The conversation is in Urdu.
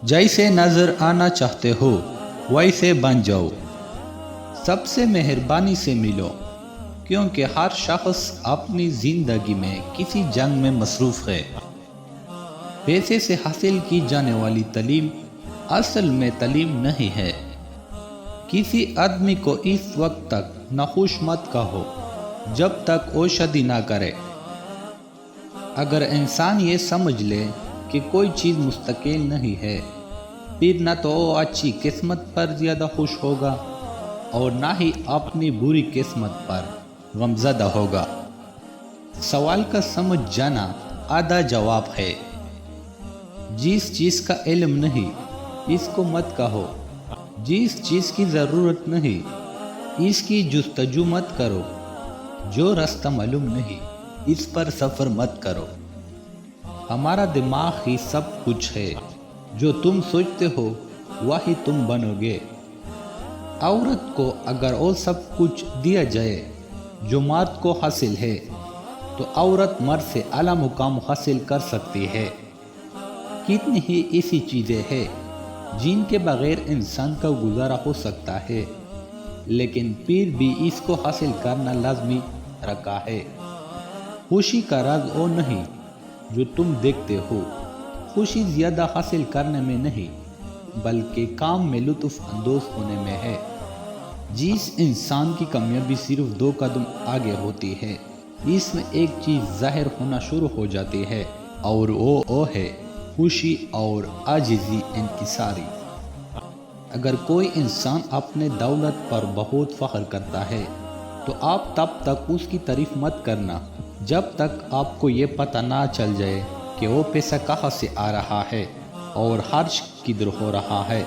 جیسے نظر آنا چاہتے ہو ویسے بن جاؤ، سب سے مہربانی سے ملو، کیونکہ ہر شخص اپنی زندگی میں کسی جنگ میں مصروف ہے۔ پیسے سے حاصل کی جانے والی تعلیم اصل میں تعلیم نہیں ہے۔ کسی آدمی کو اس وقت تک ناخوش مت کہو جب تک وہ شادی نہ کرے۔ اگر انسان یہ سمجھ لے کہ کوئی چیز مستقل نہیں ہے، پھر نہ تو وہ اچھی قسمت پر زیادہ خوش ہوگا اور نہ ہی اپنی بری قسمت پر غمزدہ ہوگا۔ سوال کا سمجھ جانا آدھا جواب ہے۔ جس چیز کا علم نہیں اس کو مت کہو، جس چیز کی ضرورت نہیں اس کی جستجو مت کرو، جو راستہ معلوم نہیں اس پر سفر مت کرو۔ ہمارا دماغ ہی سب کچھ ہے، جو تم سوچتے ہو وہی تم بنو گے۔ عورت کو اگر وہ سب کچھ دیا جائے جو مرد کو حاصل ہے تو عورت مرد سے اعلیٰ مقام حاصل کر سکتی ہے۔ کتنی ہی ایسی چیزیں ہیں جن کے بغیر انسان کا گزارا ہو سکتا ہے، لیکن پھر بھی اس کو حاصل کرنا لازمی رکھا ہے۔ خوشی کا راز وہ نہیں جو تم دیکھتے ہو، خوشی زیادہ حاصل کرنے میں نہیں بلکہ کام میں لطف اندوز ہونے میں ہے۔ جس انسان کی کامیابی صرف 2 قدم آگے ہوتی ہے، اس میں ایک چیز ظاہر ہونا شروع ہو جاتی ہے اور وہ ہے خوشی اور عاجزی انکساری۔ اگر کوئی انسان اپنے دولت پر بہت فخر کرتا ہے تو آپ تب تک اس کی تعریف مت کرنا جب تک آپ کو یہ پتہ نہ چل جائے کہ وہ پیسہ کہاں سے آ رہا ہے اور خرچ کدھر ہو رہا ہے۔